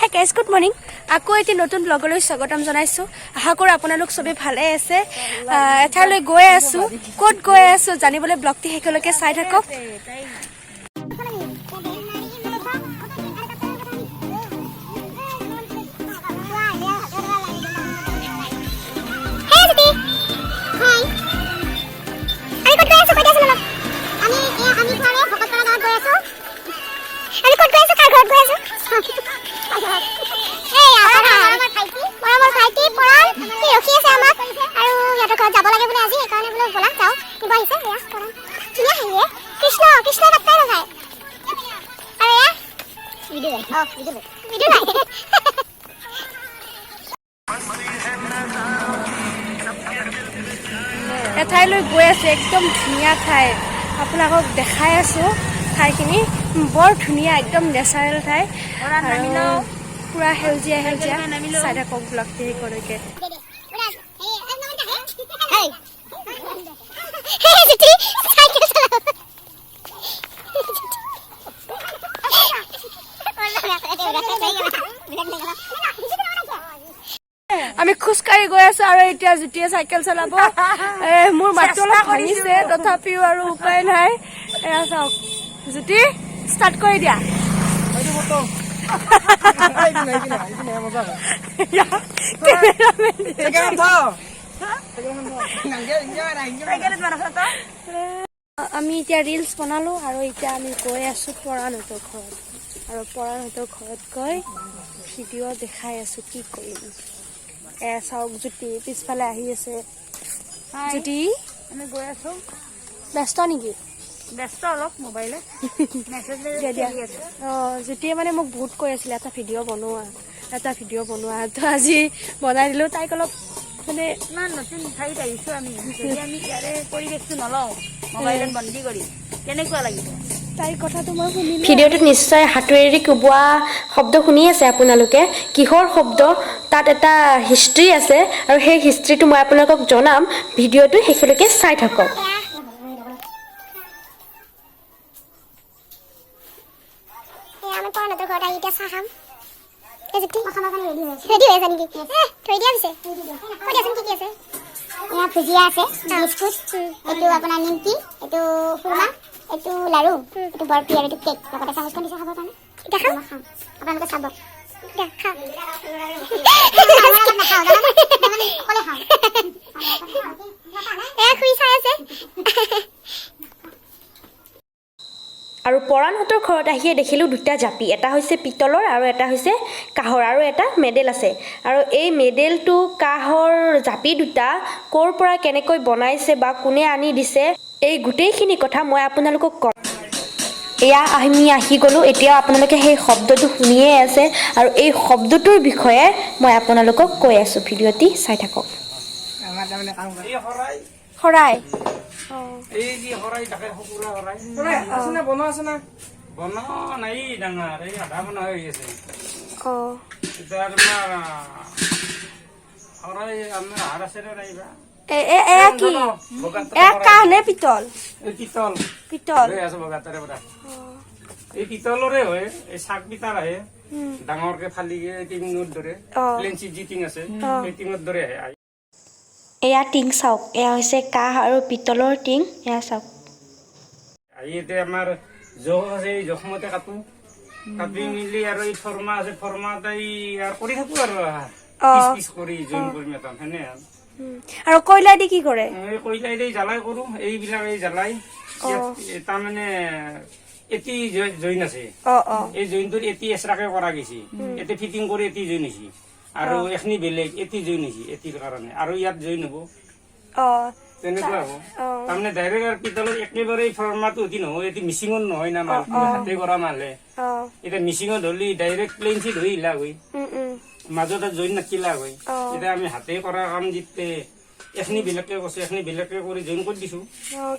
Hey guys good morning আকৌ এটি নতুন ব্লগলৈ স্বাগতম জনাইছোঁ আশা কৰোঁ আপোনালোক চবেই ভালে আছে এঠাইলৈ গৈ আছোঁ ক'ত গৈ আছোঁ জানিবলৈ ব্লগটি শেষলৈকে চাই থাকক এঠাইলৈ গৈ আছে একদম ধুনীয়া ঠাই আপোনালোকক দেখাই আছোঁ ঠাইখিনি বৰ ধুনীয়া একদম নেচাৰেল ঠাই পুৰা সেউজীয়া সেউজীয়া চাই থাকক ব্লগটি শেষলৈকে আমি খোজকাঢ়ি গৈ আছো আৰু এতিয়া জুতিয়ে চাইকেল চলাব মোৰ মাতটো অলপ ভাঙিছে তথাপিও আৰু উপায় নাই এয়া চাওক জুতি ষ্টাৰ্ট কৰি দিয়া আমি এতিয়া ৰিলছ বনালো আৰু এতিয়া আমি গৈ আছো পৰাণহঁতৰ ঘৰত আৰু পৰাণহঁতৰ ঘৰত গৈ ভিডিঅ' দেখাই আছো কি কৰিম চাওক জুতি পিছফালে আহি আছে জুতি আমি গৈ আছো ব্যস্ত নেকি ব্যস্ত অলপ মোবাইলে জুতিয়ে মানে মোক বহুত কৈ আছিলে এটা ভিডিঅ' বনোৱা তো আজি বনাই দিলোঁ তাইক অলপ মানে ইমান নতুন ঠাইত আহিছোঁ আমি ইয়াৰে পৰিৱেশটো নলওঁ মোবাইলত বন্দী কৰি কেনেকুৱা লাগিব তাইৰ কথাটো মই শুনিলোঁ ভিডিঅ'টোত নিশ্চয় হাতুৰিৰে কোবোৱা শব্দ শুনি আছে আপোনালোকে কিহৰ শব্দ তাত এটা হিষ্ট্ৰী আছে আৰু সেই হিষ্ট্ৰীটো মই আপোনালোকক জনাম ভিডিঅ'টো শেষলৈকে চাই থাকক আমি পৰাণহঁতৰ ঘৰত আহি এতিয়া চাহ খাম ৰেডি হৈ আছে নেকি থৈ দিয়া পিছে কৈ দিয়াচোন কি কি আছে এয়া ভুজিয়া আছে বিস্কুট এইটো আপোনাৰ নিমকি এইটো খুৰমা এইটো লাৰু এইটো বৰফি আৰু এইটো কেক লগতে চামুচখন দিছে খাবৰ কাৰণে এতিয়া খাম আপোনালোকে চাব আৰু পৰাণহঁতৰ ঘৰত আহিয়ে দেখিলোঁ দুটা জাপি এটা হৈছে পিতলৰ আৰু এটা হৈছে কাঁহৰ আৰু এটা মেডেল আছে আৰু এই মেডেলটো কাঁহৰ জাপি দুটা ক'ৰ পৰা কেনেকৈ বনাইছে বা কোনে আনি দিছে এই গোটেইখিনি কথা মই আপোনালোকক ক'ম এয়া আমি আহি গ'লোঁ এতিয়াও আপোনালোকে সেই শব্দটো শুনিয়ে আছে আৰু এই শব্দটোৰ বিষয়ে মই আপোনালোকক কৈ আছোঁ ভিডিঅ'টি চাই থাকক শৰাই এই যে হৰাই থাকে হকুৰা হৰাই আছে না বনোৱা আছে না বনোৱা নাই ডাঙৰ এই আধা বনোৱা হৈ আছে এতিয়া তোমাৰ হৰাই আমাৰ হাড় আছে নে নাইবা এয়া কি এয়া কাঁহ নে পিতল এই পিতল লৈ আছে বগাতাৰে পৰা এই পিতলৰে হয় এই চাক পিতাৰ আহে ডাঙৰকে ফালিকে টিঙৰ দৰে প্লেঞ্চি যি টিং আছে সেই টিঙৰ দৰে আহে এয়া টিং চাওক এয়া হৈছে কাঁহ আৰু পিতলৰ টিং এয়া চাওক এতিয়া আমাৰ জখ আছে এই জখমতে কাটো কাটি মিলি আৰু এই ফৰ্মা আছে ফৰ্মাত এই কৰি থাকো আৰু পিচ কৰি জইন কৰি মেটাম হেনে আৰু কয়লা দি কি কৰে এই কয়লা দি জ্বালাই কৰো এইবিলাক এই জ্বালাই তাৰমানে এটি জইন আছে এই জইনটোত এটি এক্সট্ৰাকে কৰা গৈছে এটি ফিটিং কৰি এটি জইন হৈছে আৰু এখনি বেলেগ এটি জইন হৈছে এটিৰ কাৰণে আৰু ইয়াত জইন হ'ব তেনেকুৱা হ'ব তাৰমানে ডাইৰেক্ট আৰু পিতলৰ একেবাৰে ফৰ্মাটো অতি নহয় এটি মিচিঙত নহয় না মাল হাতে কৰা মালে এতিয়া মিচিঙত হ'লে ডাইৰেক্ট প্লেইন চিট হৈ ইলা গৈ মাজত জইন নাকিলা গৈ এতিয়া আমি হাতে কৰা কাম জিতে এখনি বেলেগকে কৈছে এখনি বেলেগকে কৰি জইন কৰি দিছো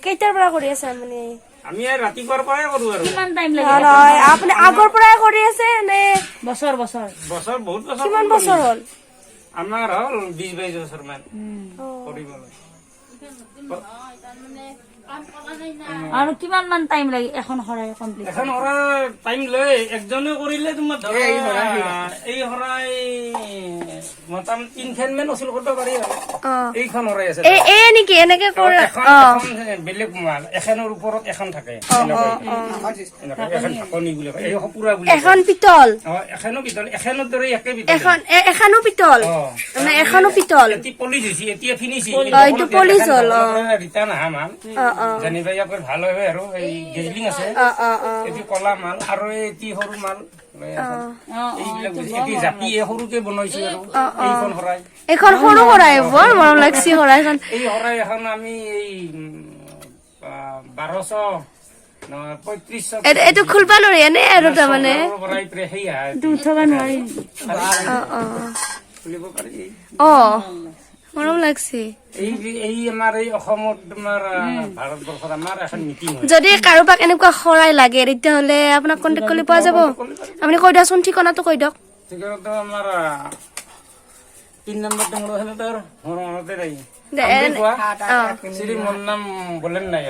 কেইটাৰ পৰা কৰি আছে মানে আমি ৰাতিপুৱাৰ পৰাই কৰো আৰু কিমান টাইম লাগে নহয় আপুনি আগৰ পৰাই কৰি আছে নে বছৰ বহুত বছৰ কিমান বছৰ হ'ল আমাৰ হ'ল 20-22 বছৰ মান কৰিবলৈ আৰু কিমান মান টাইম লাগে এখন শৰাই কমপ্লিট এখন হৰা টাইম লয় একজনে কৰিলে তোমাৰ ধৰা এই হৰাই মোটামুটি 3 মান ওচৰ কৰিব পাৰি আৰু এইখন হৰাই আছে এই নেকি এনেকে কৰে এখন বেলেগ মাল এখনৰ ওপৰত এখন থাকে এখন ঢাকনি বুলি কয় এই পুৰা বুলি এখন পিতল এখনো পিতল এখনৰ দৰে একে পিতল এখনো পিতল মানে এখনো পিতল এটি পলিশ হৈছে এতিয়া ফিনিশ এইটো পলিশ হ'ল ৰিটাৰ্ণ আহা মাল জানিবা ইয়াৰ ভাল হয় আৰু এই গেজলিং আছে এটি কলা মাল আৰু এটি সৰু মাল এইবিলাক এটি জাপি সৰুকে বনাইছো আৰু এইখন শৰাই এখন সৰু শৰাই বৰ মৰম লাগছি শৰাইখন এই শৰাই এখন আমি এই 1235 এইটো খুলবা নোৱাৰি এনে আৰু তাৰমানে উঠাবা নোৱাৰি খুলিব পাৰি মৰম লাগছি এই আমাৰ এই অসমত তোমাৰ ভাৰতবৰ্ষত আমাৰ এখন মিটিং হয় যদি কাৰোবাক এনেকুৱা শৰাই লাগে তেতিয়াহ'লে আপোনাক কণ্টেক্ট কৰি পোৱা যাব আপুনি কৈ দিয়কচোন ঠিকনাটো কৈ দিয়ক ঠিকনাটো আমাৰ 3 নম্বৰ টংলো হেনতৰ মৰণতে ৰাই শ্ৰী মোৰ নাম বলেন নাই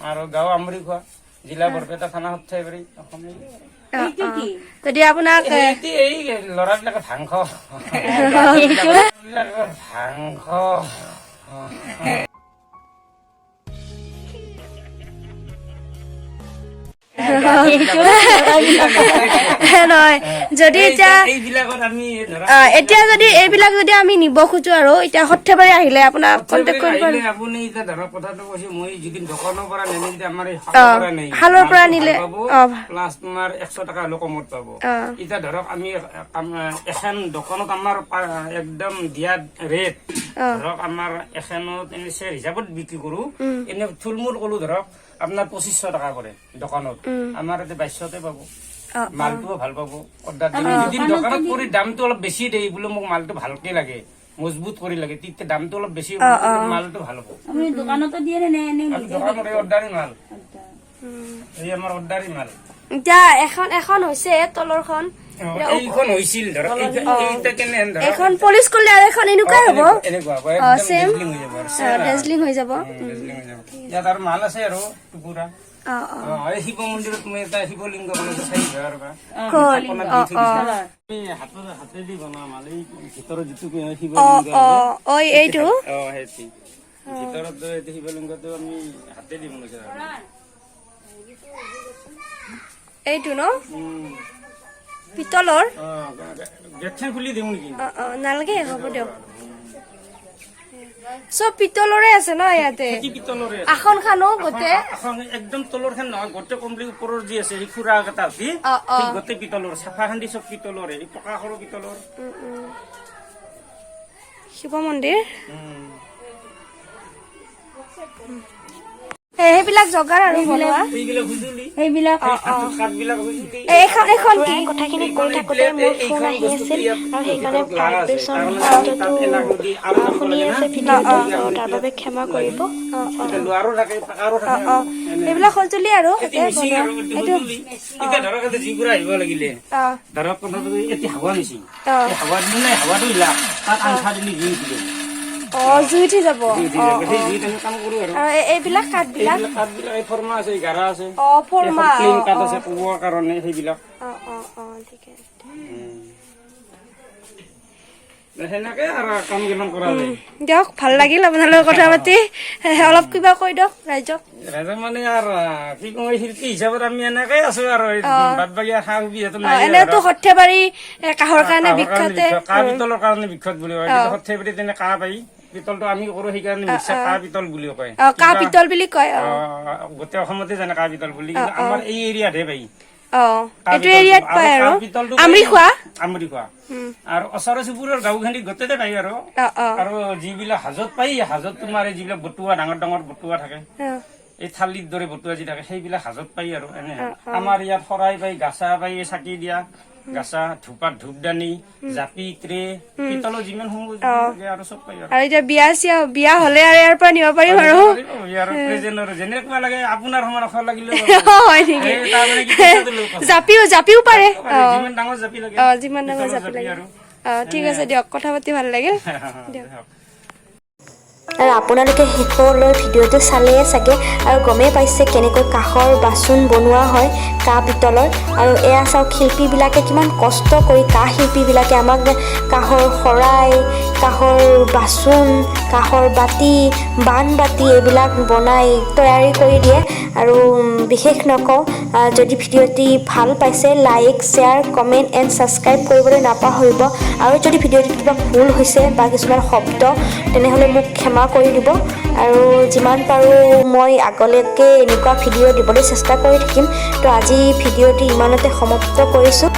আৰু গাঁও আমৰি খোৱা জিলা বৰপেটা থানা সৰ্থেবাৰী অসমীয়া যদি আপোনাক এই ল'ৰাবিলাকে ভাং নহয় যদি এতিয়া যদি এইবিলাক যদি আমি নিব খোজো আৰু এতিয়া সৰ্থেবাৰী আহিলে আপোনাক কণ্টেক্ট কৰিব পাৰিম আপুনি এতিয়া ধৰক কথাটো কৈছে মই যদি দোকানৰ পৰা নিলে যদি আমাৰ শালৰ পৰা নিলে প্লাছ তোমাৰ 100 টকা হ'লেও কমত পাব এতিয়া ধৰক আমি এখন দোকানত আমাৰ একদম দিয়া ৰেট ধৰক আমাৰ এখনত এনে শ্বেয়াৰ হিচাপত বিক্ৰী কৰো এনে থুলমূল কলো ধৰক আপোনাৰ 2500 টকা পৰে দোকানত আমাৰ ইয়াতে 2200তে পাব মালটোও ভাল পাব অৰ্ডাৰ দিলে যদি দোকানত কৰি দামটো অলপ বেছি দেই বোলে মোক মালটো ভালকে লাগে মজবুত কৰি লাগে তেতিয়া দামটো অলপ বেছি হ'ব মালটো ভাল হ'ব আপুনি দোকানতো দিয়ে নে এনে দোকানত অৰ্ডাৰি মাল এই আমাৰ অৰ্ডাৰি মাল এতিয়া এখন হৈছে তলৰখন এইখন হৈছিল ধৰক এইটা কেনে ধৰক এখন পলিশ কৰিলে আৰু এখন এনেকুৱাই হ'ব এনেকুৱা সেম ডেজলিং হৈ যাব ডেজলিং হৈ যাব ইয়াত আৰু মাল আছে আৰু টুকুৰা এই শিৱ মন্দিৰত তুমি এটা শিৱলিংগ বনাইছে হাতেদি বনোৱা মাল এই ভিতৰত যিটো শিৱলিংগ এইটো ভিতৰত শিৱলিংগটো আমি হাতেদি বনাইছো এইটো ন পিতলৰ গেটখন খুলি দিওঁ নেকি নালাগে হ'ব দিয়ক চব পিতলৰে আছে ন ইয়াতে আসন খানো গোটেই একদম তলৰ খান নহয় গোটেই কমপ্লিট ওপৰৰ যি আছে সেই খুৰা এটা আছে গোটেই পিতলৰ চাফা খান্দি চব পিতলৰে এই পকা সৰু পিতলৰ শিৱ মন্দিৰ সেইবিলাক জগাৰ আৰু বনোৱা সেইবিলাক এখন কি কথাখিনি কৈ থাকোঁতে মোৰ ফোন আহি আছিল আৰু সেইকাৰণে ভাইব্ৰেশ্যন শুনি আছে ভিডিঅ'টো তাৰ বাবে ক্ষমা কৰিব এইবিলাক সঁজুলি আৰু জুই উঠি যাব এইবিলাক কাঠবিলাক দিয়ক ভাল লাগিল আপোনাৰ লগত কথা পাতি অলপ কিবা কৈ দিয়ক ৰাইজক মানে আৰু কি কয় শিল্পী হিচাপত আমি এনেকে আছো আৰু বাদ বাকী সা সুবিধাটো নাই এনেতো সৰ্থেবাৰী কাঁহৰ কাৰণে বিখ্যাত কাঁহ পিতলৰ কাৰণে বিখ্যাত বুলি কয় সৰ্থেবাৰী তেনে কাঁহ পাই পিতলটো আমি কৰো সেইকাৰণে কাঁহ পিতল বুলি কয় কাঁহ পিতল বুলি কয় গোটেই অসমতে জানে কাঁহ পিতল বুলি আমাৰ এই এৰিয়াতহে পাই এইটো এৰিয়াত পায় আৰু আমৰি খোৱা আৰু ওচৰ চুবুৰৰ গাঁওখানিত গোটেইতে পাই আৰু যিবিলাক হাজত পাই হাজত তোমাৰ যিবিলাক বটুৱা ডাঙৰ ডাঙৰ বটুৱা থাকে এই থালিৰ দৰে বটুৱা যি থাকে সেইবিলাক হাজত পাই আৰু এনে আমাৰ ইয়াত শৰাই পাই গাছা পাই চাকি দিয়া গাছা ধূপাত ধূপদানি জাপি ট্ৰে পিতলৰ যিমান সমূহ আৰু চব পাই আৰু এতিয়া বিয়া হলে আৰু ইয়াৰ পৰা নিব পাৰিম আৰু যেনেকুৱা লাগে আপোনাৰ সমান অখৰ লাগিলে জাপিও পাৰে যিমান ডাঙৰ জাপি লাগে যিমান ডাঙৰ জাপি লাগে ঠিক আছে দিয়ক কথা পাতি ভাল লাগিল দিয়ক আৰু আপোনালোকে শেষলৈ ভিডিঅ'টো চালেই চাগে আৰু গমেই পাইছে কেনেকৈ কাঁহৰ বাচন বনোৱা হয়, কাঁহ পিতলৰ। আৰু এয়া চাওক শিল্পীবিলাকে কিমান কষ্ট কৰি কাঁহ শিল্পীবিলাকে আমাক কাঁহৰ শৰাই, কাঁহৰ বাচন, কাঁহৰ বাতি, বানবাতি এইবিলাক বনাই তৈয়াৰী কৰি দিয়ে। আৰু বিশেষ নকওঁ, যদি ভিডিঅ'টি ভাল পাইছে like, share, comment and subscribe কৰিবলৈ নাপাহৰিব। আৰু যদি ভিডিঅ'টিত কিবা ভুল হৈছে বা কিছুমান শব্দ তেনেহ'লে মোক ক্ষমা কৰি দিব। আৰু যিমান পাৰোঁ মই আগলৈকে এনেকুৱা ভিডিঅ' দিবলৈ চেষ্টা কৰি থাকিম। তো আজি ভিডিঅ'টি ইমানতে সমাপ্ত কৰিছোঁ।